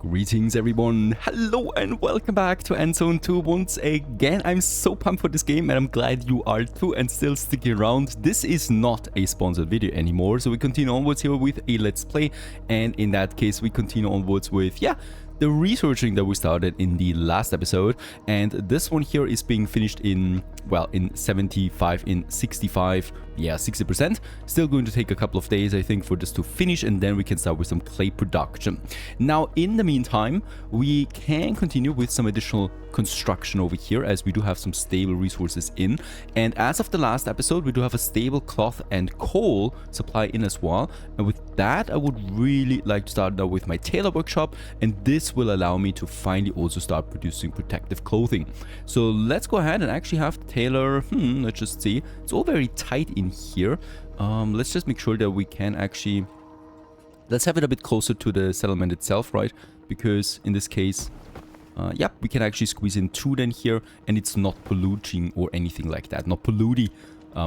Greetings everyone, hello and welcome back to Endzone 2 once again. I'm so pumped for this game and I'm glad you are too and still sticking around. This is not a sponsored video anymore, so we continue onwards here with a let's play, and in that case we continue onwards with, the researching that we started in the last episode, and this one here is being finished in, well, in 75, in 65, 60%. Still going to take a couple of days, I think, for this to finish, and then we can start with some clay production. Now, in the meantime, we can continue with some additional construction over here, as we do have some stable resources in, and as of the last episode, we do have a stable cloth and coal supply in as well, and with that, I would really like to start now with my tailor workshop, and this will allow me to finally also start producing protective clothing. So let's go ahead and actually have the tailor, let's just see, it's all very tight in here. Let's just make sure that we can actually, let's have it a bit closer to the settlement itself, right? Because in this case, we can actually squeeze in 2 then here, and it's not polluting or anything like that, not polluting,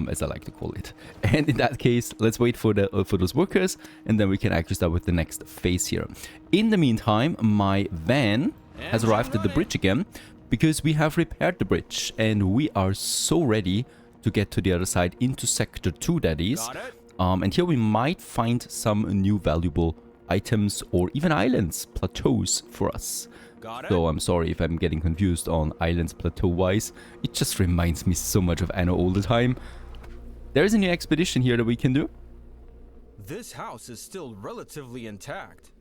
as I like to call it. And in that case, let's wait for the for those workers, and then we can actually start with the next phase here. In the meantime, my van has arrived at the bridge again, because we have repaired the bridge, and we are so ready to get to the other side into sector 2, that is. And here we might find some new valuable items or even islands, plateaus for us. So I'm sorry if I'm getting confused on islands plateau wise. It just reminds me so much of Anno all the time. There is a new expedition here that we can do. This house is still relatively intact.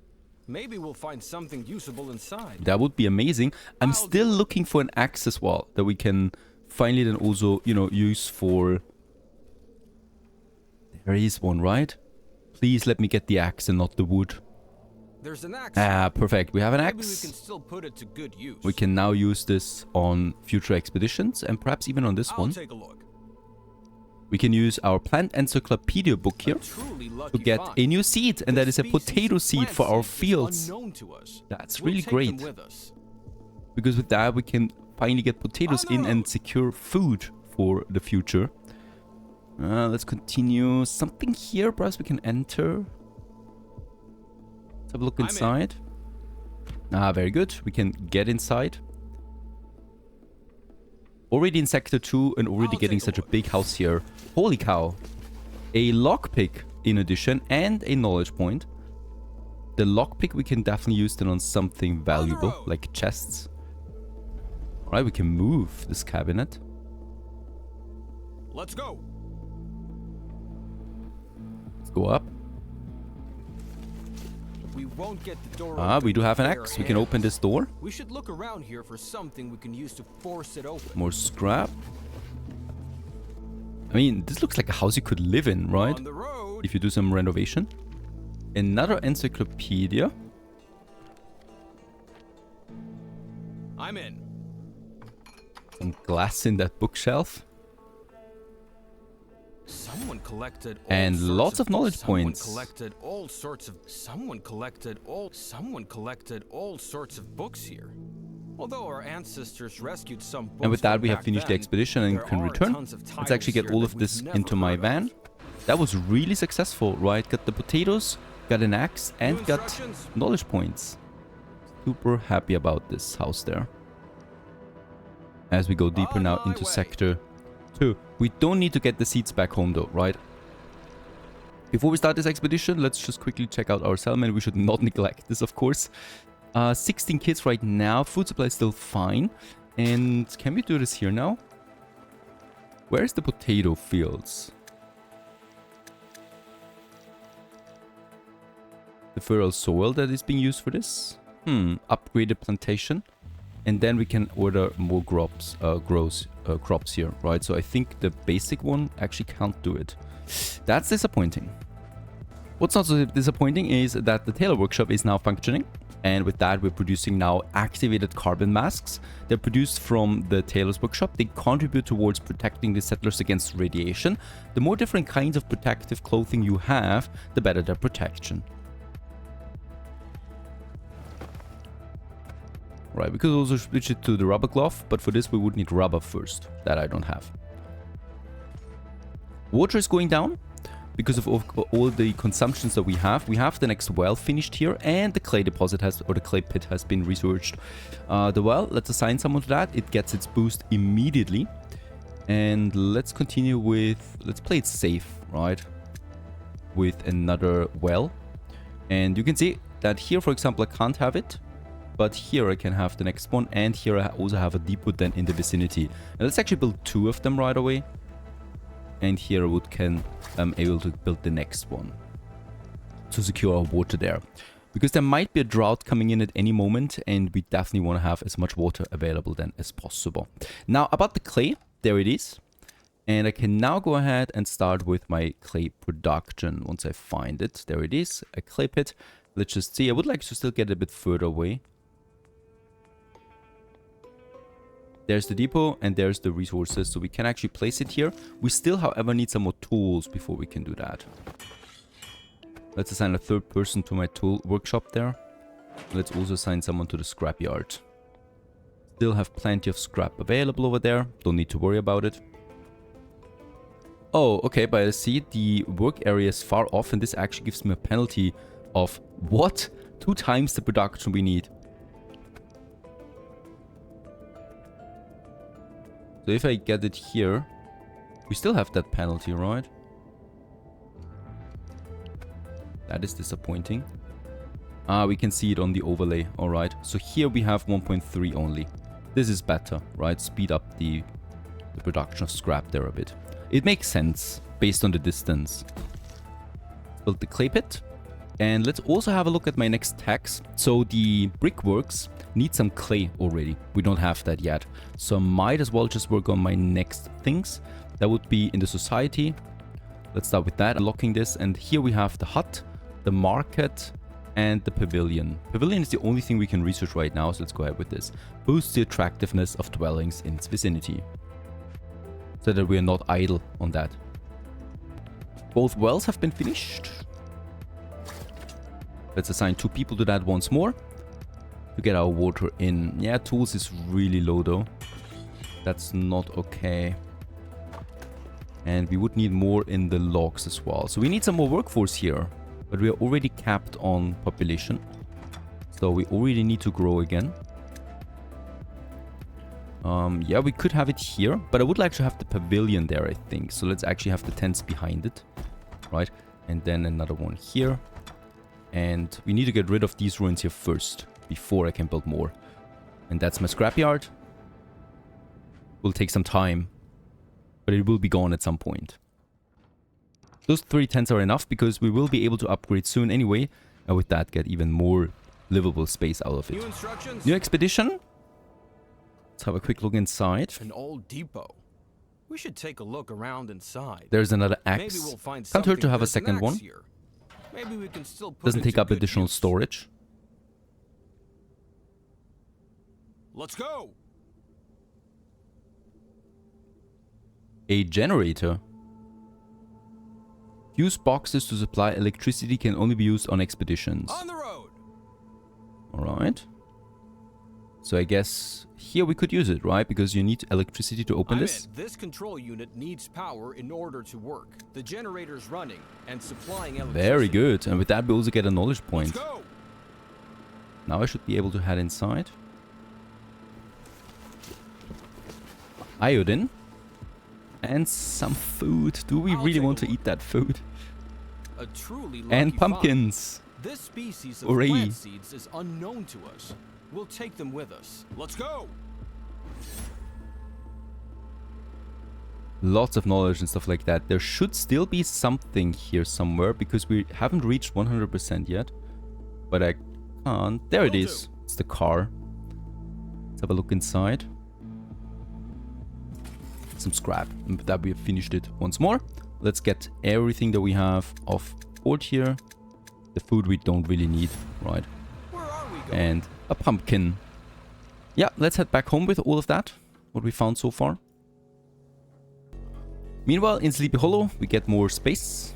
Maybe we'll find something usable inside. That would be amazing. I'm still looking for an axe as well that we can finally then also, use for... There is one, right? Please let me get the axe and not the wood. There's an axe. Ah, perfect. We have an Maybe axe. we can still put it to good use. We can now use this on future expeditions and perhaps even on this one. Take a look. We can use our plant encyclopedia book here to get a new seed, and that is a potato seed for our fields. That's really great. Because with that we can finally get potatoes in and secure food for the future. Let's continue. Something here, perhaps we can enter. Let's have a look inside. Ah, very good. We can get inside. Already in sector 2 and already getting such a big house here. Holy cow. A lockpick in addition and a knowledge point. The lockpick we can definitely use then on something valuable, like chests. Alright, we can move this cabinet. Let's go. Let's go up. We won't get the door we do have an axe. We can open this door. We should look around here for something we can use to force it open. More scrap. I mean, this looks like a house you could live in, right? On the road. If you do some renovation. Another encyclopedia. I'm in. Some glass in that bookshelf. Someone collected all and lots of knowledge someone points. Collected all sorts of someone collected all sorts of books here. Although our ancestors rescued some books, and with that we have back finished the then, expedition and there can are return. tons of Let's actually titles get here all that of we've this never into my heard of. van. That was really successful, right? Got the potatoes, got an axe, and New got instructions? knowledge points. Super happy about this house there. As we go deeper now my into way. sector 2. We don't need to get the seeds back home though, right? Before we start this expedition, let's just quickly check out our settlement. We should not neglect this, of course. 16 kids right now. Food supply is still fine. And can we do this here now? Where's the potato fields? The fertile soil that is being used for this. Upgraded plantation. And then we can order more crops here, right? So I think the basic one actually can't do it. That's disappointing. What's not so disappointing is that the tailor workshop is now functioning. And with that, we're producing now activated carbon masks. They're produced from the tailor's workshop. They contribute towards protecting the settlers against radiation. The more different kinds of protective clothing you have, the better their protection. Right, we could also switch it to the rubber glove, but for this we would need rubber first. That I don't have. Water is going down. because of all the consumptions that we have the next well finished here, and the clay deposit has, or the clay pit has been researched. The well, let's assign someone to that. It gets its boost immediately. And let's continue with, let's play it safe, right? With another well. And you can see that here, for example, I can't have it. But here I can have the next one. And here I also have a depot then in the vicinity. Now let's actually build 2 of them right away. And here I'm able to build the next one to secure our water there. Because there might be a drought coming in at any moment. And we definitely want to have as much water available then as possible. Now about the clay. There it is. And I can now go ahead and start with my clay production once I find it. There it is, a clay pit. Let's just see. I would like to still get a bit further away. There's the depot and there's the resources. So we can actually place it here. We still, however, need some more tools before we can do that. Let's assign a 3rd person to my tool workshop there. Let's also assign someone to the scrapyard. Still have plenty of scrap available over there. Don't need to worry about it. Oh, okay, but I see the work area is far off, and this actually gives me a penalty of, what? 2 times the production we need. So if I get it here, we still have that penalty, right? That is disappointing. We can see it on the overlay. All right, so here we have 1.3 only. This is better, right? Speed up the production of scrap there a bit. It makes sense based on the distance. Build the clay pit. And let's also have a look at my next tax. So the Brickworks need some clay already. We don't have that yet. So I might as well just work on my next things. That would be in the society. Let's start with that, unlocking this. And here we have the hut, the market, and the pavilion. Pavilion is the only thing we can research right now, so let's go ahead with this. Boosts the attractiveness of dwellings in its vicinity. So that we are not idle on that. Both wells have been finished. Let's assign 2 people to that once more. To get our water in. Yeah, tools is really low though. That's not okay. And we would need more in the logs as well. So we need some more workforce here. But we are already capped on population. So we already need to grow again. Yeah, we could have it here. But I would like to have the pavilion there, I think. So let's actually have the tents behind it. Right? And then another one here. And we need to get rid of these ruins here first. Before I can build more. And that's my scrapyard. Will take some time. But it will be gone at some point. Those 3 tents are enough because we will be able to upgrade soon anyway. And with that get even more livable space out of it. New expedition. Let's have a quick look inside. An old depot. We should take a look around inside. There's another axe. Maybe we'll find Can't hurt to have a second one. Here. Maybe we can still put Doesn't take up additional use. storage. Let's go. A generator. Fuse boxes to supply electricity can only be used on expeditions. On the road. Alright. So I guess here we could use it, right? Because you need electricity to open this. This control unit needs power in order to work. The generator's running and supplying electricity. Very good. And with that we also get a knowledge point. Let's go. Now I should be able to head inside. Iodine. And some food. Do we really want to eat that food? A truly and pumpkins. Find. This species of Hooray. plant seeds is unknown to us. We'll take them with us. Let's go. Lots of knowledge and stuff like that. There should still be something here somewhere because we haven't reached 100% yet. But I can't. There it is. It's the car. Let's have a look inside. Some scrap. And with that we have finished it once more. Let's get everything that we have off board here. The food we don't really need, right? Where are we going? And a pumpkin. Yeah, let's head back home with all of that. What we found so far. Meanwhile, in Sleepy Hollow, we get more space.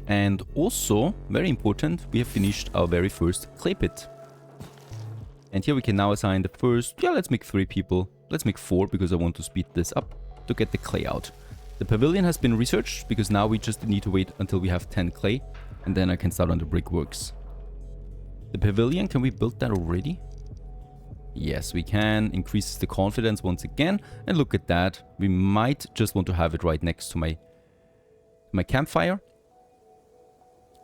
And also, very important, we have finished our very first clay pit. And here we can now assign the first... Yeah, let's make 3 people. Let's make 4 because I want to speed this up to get the clay out. The pavilion has been researched because now we just need to wait until we have 10 clay. And then I can start on the brickworks. The pavilion, can we build that already? Yes, we can. Increases the confidence once again. And look at that. We might just want to have it right next to my campfire.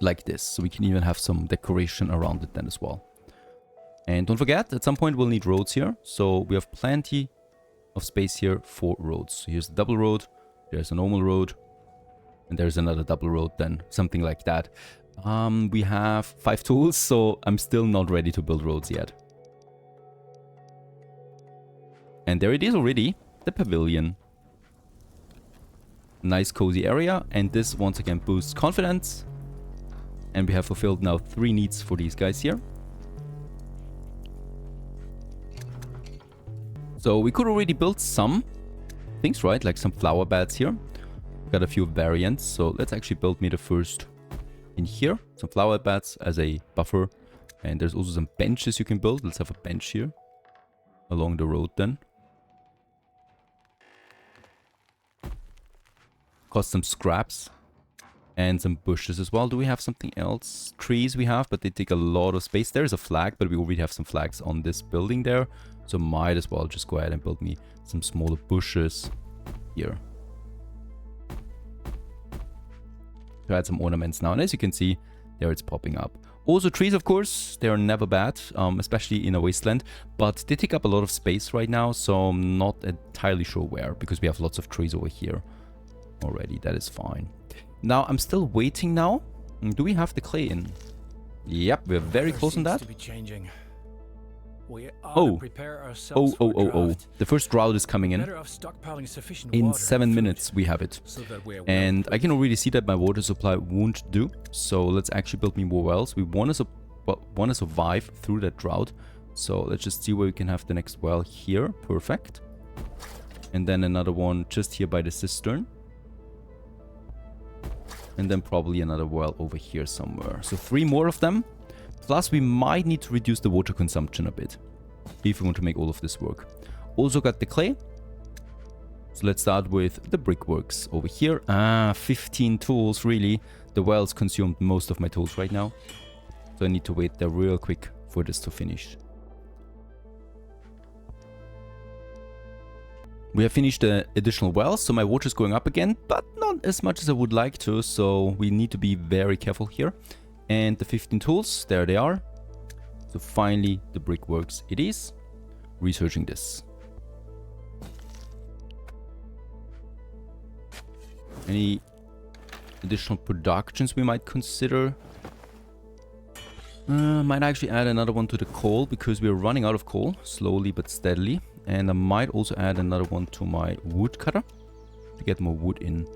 Like this. So we can even have some decoration around it then as well. And don't forget, at some point we'll need roads here. So we have plenty of space here for roads. So here's the double road. There's a normal road. And there's another double road then. Something like that. We have 5 tools. So I'm still not ready to build roads yet. And there it is already, the pavilion. Nice cozy area, and this once again boosts confidence. And we have fulfilled now 3 needs for these guys here. So we could already build some things, right? Like some flower beds here. Got a few variants, so let's actually build me the first in here. Some flower beds as a buffer. And there's also some benches you can build. Let's have a bench here along the road then. Cost some scraps and some bushes as well. Do we have something else? Trees we have, but they take a lot of space. There's a flag, but we already have some flags on this building there. So might as well just go ahead and build me some smaller bushes here. To add some ornaments now. And as you can see, there it's popping up. Also trees, of course, they are never bad, especially in a wasteland. But they take up a lot of space right now, so I'm not entirely sure where, because we have lots of trees over here. Already, that is fine. Now, I'm still waiting now. Do we have the clay in? Yep, we're very close on that. Oh. The first drought is coming in. In 7 minutes, we have it. And I can already see that my water supply won't do. So let's actually build me more wells. We want to survive through that drought. So let's just see where we can have the next well here. Perfect. And then another one just here by the cistern. And then probably another well over here somewhere. So 3 more of them. Plus we might need to reduce the water consumption a bit. If we want to make all of this work. Also got the clay. So let's start with the brickworks over here. 15 tools really. The wells consumed most of my tools right now. So I need to wait there real quick for this to finish. We have finished the additional wells, so my water is going up again, but not as much as I would like to, so we need to be very careful here. And the 15 tools, there they are. So finally, the brickworks it is. Researching this. Any additional productions we might consider? Might actually add another one to the coal, because we're running out of coal, slowly but steadily. And I might also add another one to my wood cutter to get more wood in.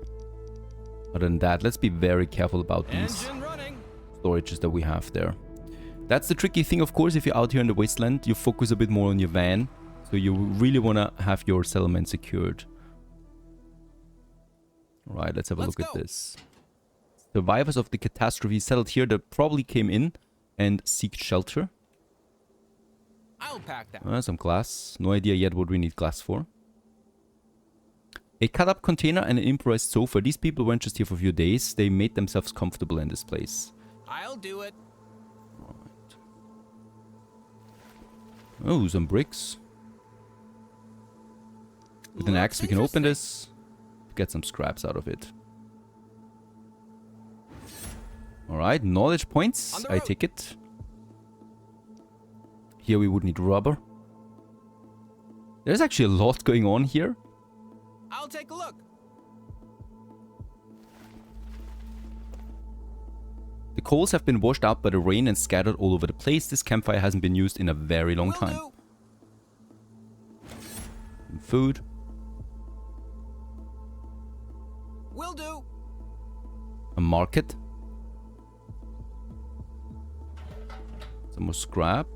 Other than that, let's be very careful about these storages that we have there. That's the tricky thing, of course, if you're out here in the wasteland, you focus a bit more on your van. So you really want to have your settlement secured. Alright, let's have a look at this. Survivors of the catastrophe settled here that probably came in and seeked shelter. I'll pack that. Some glass. No idea yet what we need glass for. A cut-up container and an improvised sofa. These people weren't just here for a few days. They made themselves comfortable in this place. I'll do it. Right. Oh, some bricks. With an axe we can open this. Get some scraps out of it. Alright, knowledge points. I take it. Here we would need rubber. There's actually a lot going on here. I'll take a look. The coals have been washed out by the rain and scattered all over the place. This campfire hasn't been used in a very long time. Food. Will do. A market. Some more scrap.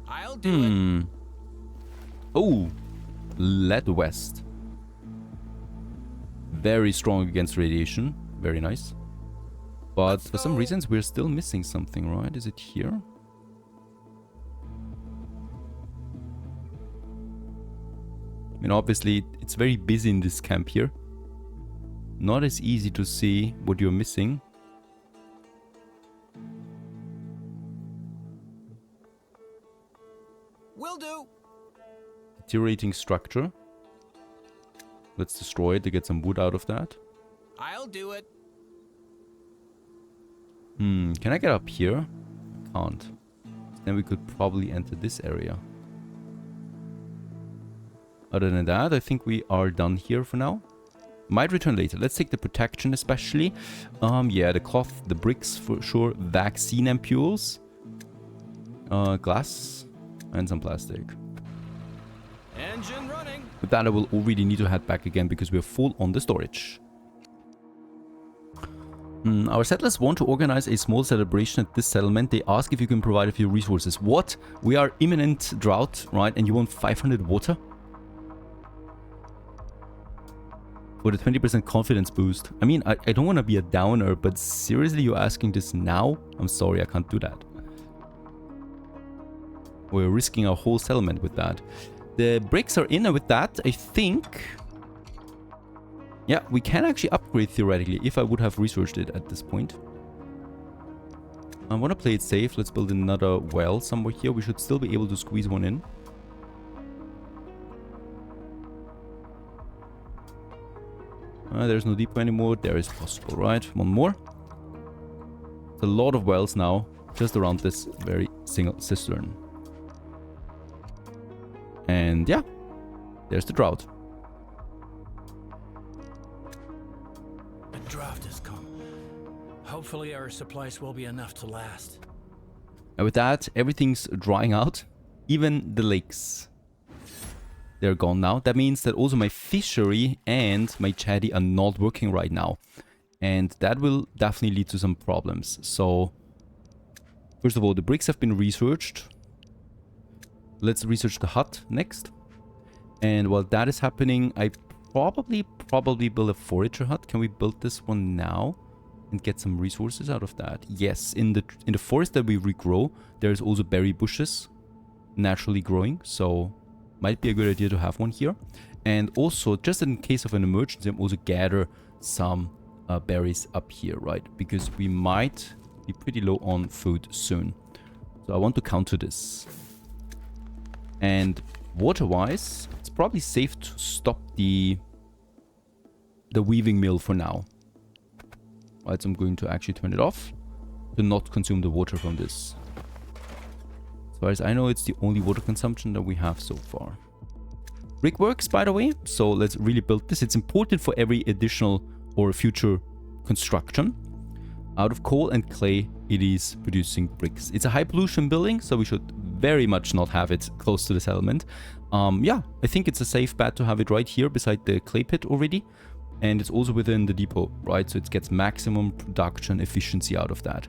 I'll do it. Oh, lead west. Very strong against radiation. Very nice. But for some reasons we're still missing something, right? Is it here? I mean, obviously it's very busy in this camp here. not as easy to see what you're missing. Will do. Deteriorating structure. Let's destroy it to get some wood out of that. I'll do it. Can I get up here? I can't. Then we could probably enter this area. Other than that, I think we are done here for now. Might return later. Let's take the protection especially. Yeah, the cloth, the bricks for sure. Vaccine ampules. Glass. And some plastic. Engine running. With that, I will already need to head back again because we're full on the storage. Our settlers want to organize a small celebration at this settlement. They ask if you can provide a few resources. What? We are imminent drought, right? And you want 500 water? For the 20% confidence boost. I mean, I don't want to be a downer, but seriously, you're asking this now? I'm sorry, I can't do that. We're risking our whole settlement with that. The bricks are in, and with that, I think... Yeah, we can actually upgrade theoretically if I would have researched it at this point. I want to play it safe. Let's build another well somewhere here. We should still be able to squeeze one in. There's no depot anymore. There is possible, right? One more. It's a lot of wells now, just around this very single cistern. And yeah, there's the drought. A drought has come. Hopefully our supplies will be enough to last. And with that, everything's drying out. Even the lakes. They're gone now. That means that also my fishery and my chatty are not working right now. And that will definitely lead to some problems. So, first of all, the bricks have been researched. Let's research the hut next. And while that is happening, I probably build a forager hut. Can we build this one now and get some resources out of that? Yes, in the forest that we regrow, there's also berry bushes naturally growing, so might be a good idea to have one here. And also, just in case of an emergency, I'm also gather some berries up here, right? Because we might be pretty low on food soon. So I want to counter this. And water-wise, it's probably safe to stop the weaving mill for now. Right, so I'm going to actually turn it off to not consume the water from this. As far as I know, it's the only water consumption that we have so far. Brickworks, by the way, so let's really build this. It's important for every additional or future construction. Out of coal and clay, it is producing bricks. It's a high pollution building, so we should very much not have it close to the settlement. Yeah, I think it's a safe bet to have it right here beside the clay pit already. And it's also within the depot, right? So it gets maximum production efficiency out of that.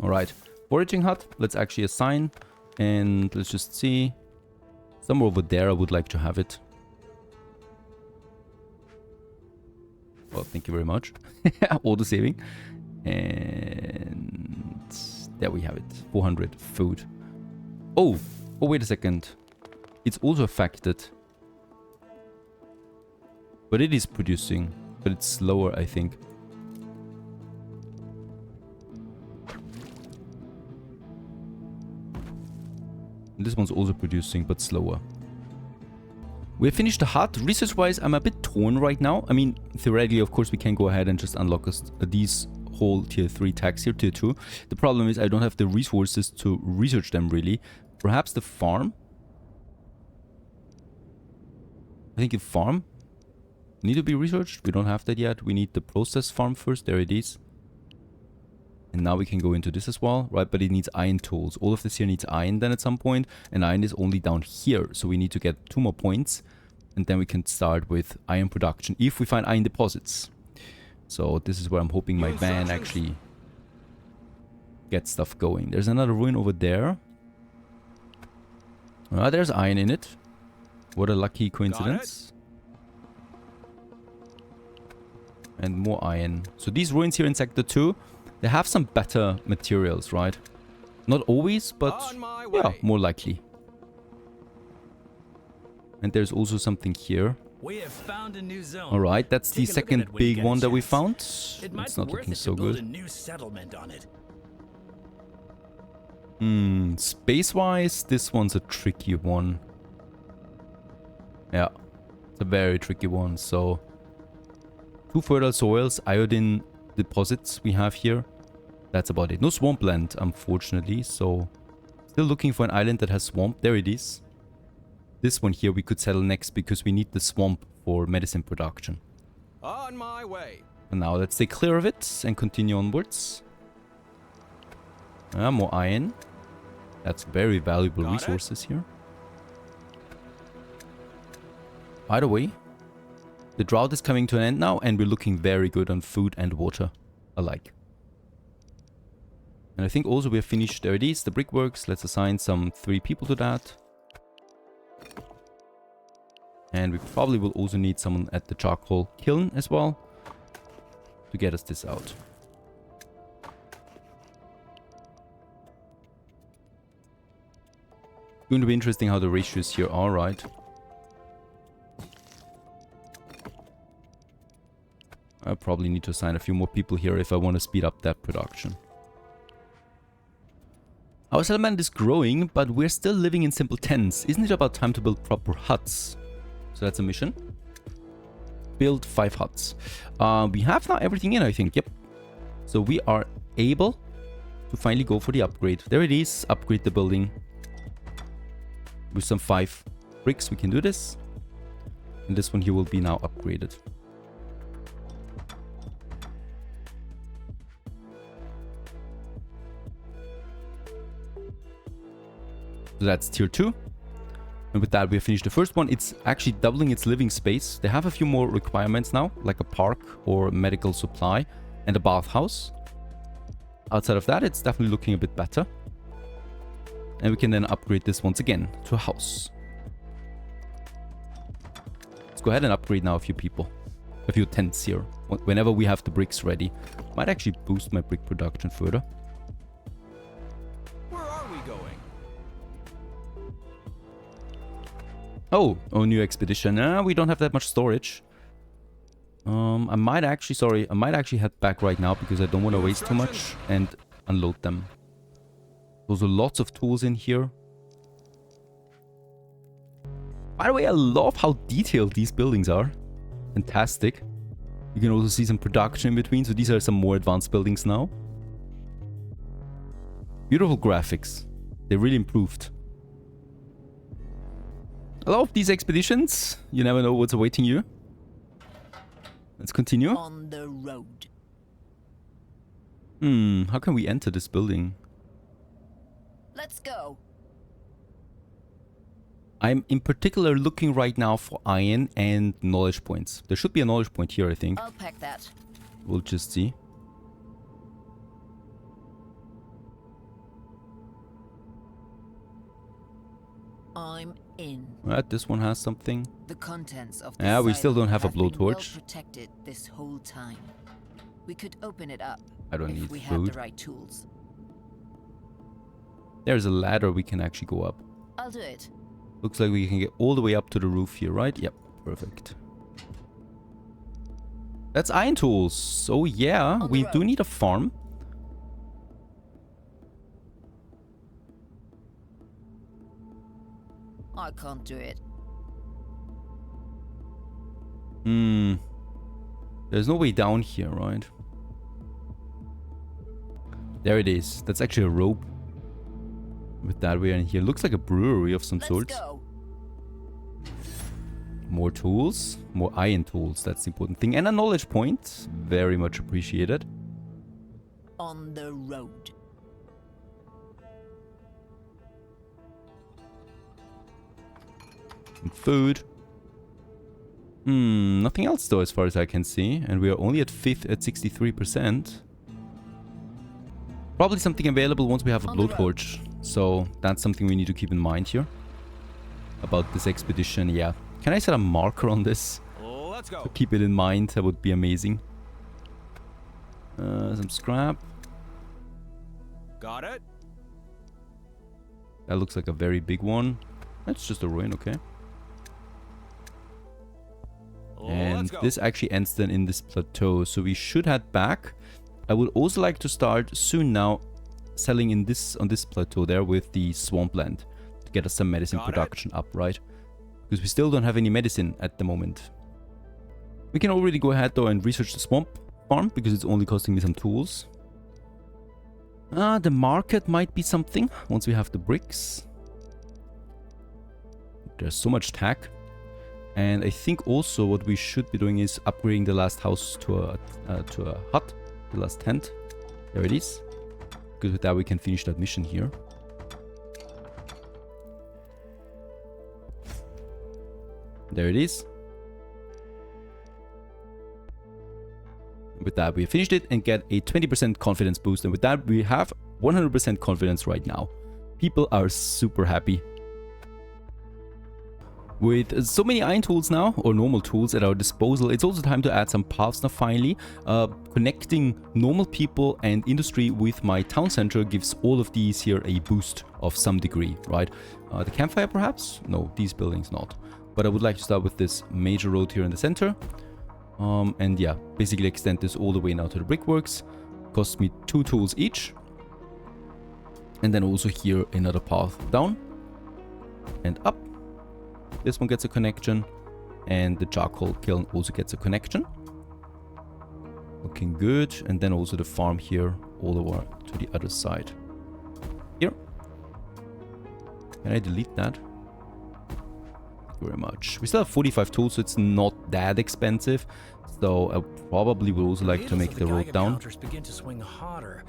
Alright, foraging hut, let's actually assign. And let's just see. Somewhere over there I would like to have it. Well, thank you very much. Auto saving. And there we have it. 400 food. Oh, wait a second. It's also affected. But it is producing. But it's slower, I think. This one's also producing, but slower. We have finished the hut. Research-wise, I'm a bit torn right now. I mean, theoretically, of course, we can go ahead and just unlock these whole tier 3 tags here, tier 2. The problem is I don't have the resources to research them, really. Perhaps the farm? I think the farm need to be researched. We don't have that yet. We need the process farm first. There it is. And now we can go into this as well, right? But it needs iron tools. All of this here needs iron then at some point. And iron is only down here. So we need to get 2 more points. And then we can start with iron production if we find iron deposits. So this is where I'm hoping my van actually gets stuff going. There's another ruin over there. There's iron in it. What a lucky coincidence. And more iron. So these ruins here in Sector 2, they have some better materials, right? Not always, but On my yeah, way. more likely. And there's also something here. We have found a new zone. Alright, that's the Take a look at second it when you big get a one that we chance. found. It might It's be not worth looking it to so build good. a new settlement on it. Space-wise, this one's a tricky one. Yeah, it's a very tricky one. So, 2 fertile soils, iodine deposits we have here. That's about it. No swampland, unfortunately. So, still looking for an island that has swamp. There it is. This one here we could settle next because we need the swamp for medicine production. On my way. And now let's stay clear of it and continue onwards. More iron. That's very valuable resources here. By the way, the drought is coming to an end now and we're looking very good on food and water alike. And I think also we're finished. There it is, the Brickworks. Let's assign some 3 people to that. And we probably will also need someone at the charcoal kiln as well to get us this out. Going to be interesting how the ratios here are, right? I probably need to assign a few more people here if I want to speed up that production. Our settlement is growing, but we're still living in simple tents. Isn't it about time to build proper huts? So that's a mission. Build 5 huts. We have now everything in, I think. Yep. So we are able to finally go for the upgrade. There it is. Upgrade the building. With some 5 bricks, we can do this. And this one here will be now upgraded. So that's tier 2. And with that, we have finished the first one. It's actually doubling its living space. They have a few more requirements now, like a park or medical supply and a bathhouse. Outside of that, it's definitely looking a bit better. And we can then upgrade this once again to a house. Let's go ahead and upgrade now a few people. A few tents here. Whenever we have the bricks ready. Might actually boost my brick production further. Where are we going? Oh, new expedition. We don't have that much storage. I might actually head back right now because I don't want to waste too much and unload them. Those are lots of tools in here. By the way, I love how detailed these buildings are. Fantastic. You can also see some production in between. So these are some more advanced buildings now. Beautiful graphics. They really improved. I love these expeditions. You never know what's awaiting you. Let's continue. On the road. How can we enter this building? Let's go. I'm in particular looking right now for iron and knowledge points. There should be a knowledge point here, I think. I'll pack that. We'll just see. I'm in. Right, this one has something. The contents of the Yeah, we still silo don't have a been well blowtorch. protected this whole time. We could open it up I don't if need we had food. the right tools. There's a ladder we can actually go up. I'll do it. Looks like we can get all the way up to the roof here, right? Yep, perfect. That's iron tools. So yeah, On the we do road. need a farm. I can't do it. There's no way down here, right? There it is. That's actually a rope. With that way in here. Looks like a brewery of some Let's sort. go. More tools. More iron tools. That's the important thing. And a knowledge point. Very much appreciated. On the road. Some food. Nothing else though as far as I can see. And we are only at 63%. Probably something available once we have a On the road. blowtorch. So that's something we need to keep in mind here. About this expedition, yeah. Can I set a marker on this? Let's go. To keep it in mind, that would be amazing. Some scrap. Got it. That looks like a very big one. That's just a ruin, okay. And this actually ends then in this plateau, so we should head back. I would also like to start soon now selling in this on this plateau there with the swampland to get us some medicine production up, right? Because we still don't have any medicine at the moment. We can already go ahead though and research the swamp farm because it's only costing me some tools. The market might be something once we have the bricks. There's so much tech. And I think also what we should be doing is upgrading the last house to a hut, the last tent. There it is. Because with that we can finish that mission here. There it is. With that we have finished it and get a 20% confidence boost. And with that we have 100% confidence right now. People are super happy. With so many iron tools now, or normal tools at our disposal, it's also time to add some paths now finally. Connecting normal people and industry with my town center gives all of these here a boost of some degree, right? The campfire perhaps? No, these buildings not. But I would like to start with this major road here in the center. And yeah, basically extend this all the way now to the Brickworks. Costs me 2 tools each. And then also here another path down and up. This one gets a connection, and the charcoal kiln also gets a connection. Looking good. And then also the farm here all over to the other side. Here. Can I delete that? Thank you very much. We still have 45 tools, so it's not that expensive. So I probably would also like to make the road down. Begin to swing hotter.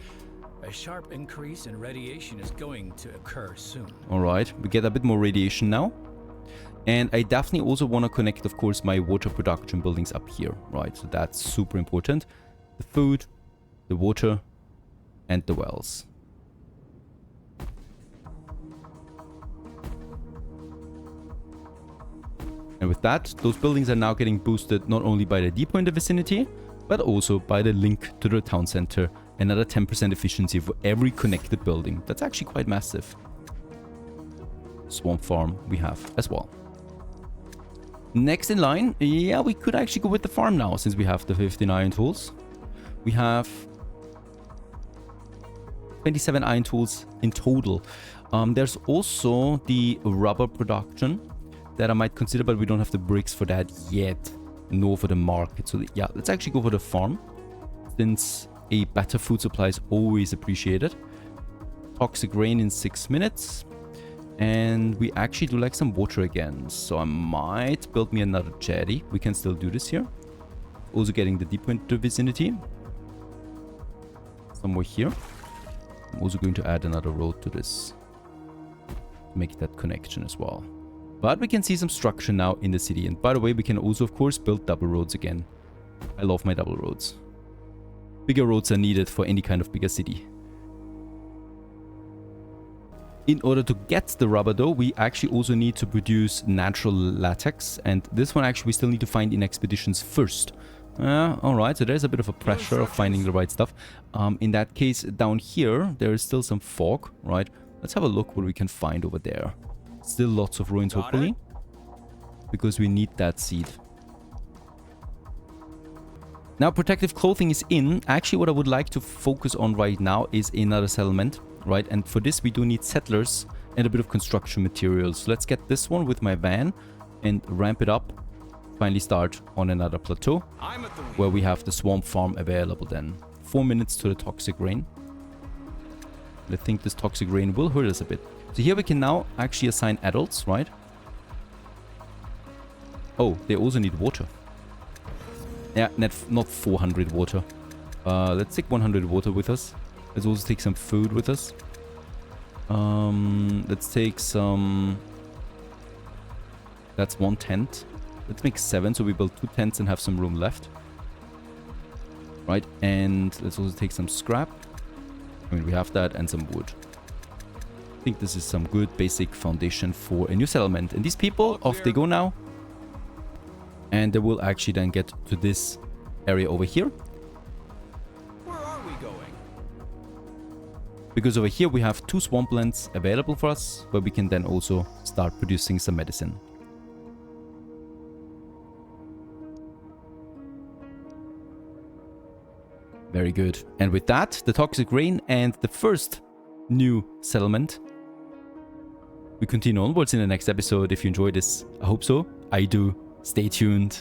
A sharp increase in radiation is going to occur soon. Alright, we get a bit more radiation now. And I definitely also want to connect, of course, my water production buildings up here, right? So that's super important. The food, the water, and the wells. And with that, those buildings are now getting boosted not only by the depot in the vicinity, but also by the link to the town center. Another 10% efficiency for every connected building. That's actually quite massive. Swamp farm we have as well. Next in line, yeah, we could actually go with the farm now since we have the 15 iron tools. We have 27 iron tools in total. There's also the rubber production that I might consider, but we don't have the bricks for that yet, nor for the market. So yeah, let's actually go for the farm since a better food supply is always appreciated. Toxic rain in 6 minutes. And we actually do like some water again. So I might build me another jetty. We can still do this here. Also getting the depot into the vicinity. Somewhere here. I'm also going to add another road to this. Make that connection as well. But we can see some structure now in the city. And by the way, we can also, of course, build double roads again. I love my double roads. Bigger roads are needed for any kind of bigger city. In order to get the rubber though, we actually also need to produce natural latex. And this one actually we still need to find in expeditions first. Alright, so there's a bit of a pressure of finding the right stuff. In that case, down here, there is still some fog, right? Let's have a look what we can find over there. Still lots of ruins, hopefully. Because we need that seed. Now, protective clothing is in. Actually, what I would like to focus on right now is another settlement. Right, and for this we do need settlers and a bit of construction materials. So let's get this one with my van and ramp it up. Finally start on another plateau where we have the swamp farm available then. 4 minutes to the toxic rain. I think this toxic rain will hurt us a bit. So here we can now actually assign adults, right? Oh, they also need water. Yeah, not 400 water. Let's take 100 water with us. Let's also take some food with us. Let's take some... That's 1 tent. Let's make 7, so we build 2 tents and have some room left. Right, and let's also take some scrap. I mean, we have that and some wood. I think this is some good basic foundation for a new settlement. And these people, off they go now. And they will actually then get to this area over here. Because over here we have 2 swamplands available for us, where we can then also start producing some medicine. Very good. And with that, the toxic rain and the first new settlement. We continue onwards in the next episode. If you enjoyed this, I hope so. I do. Stay tuned.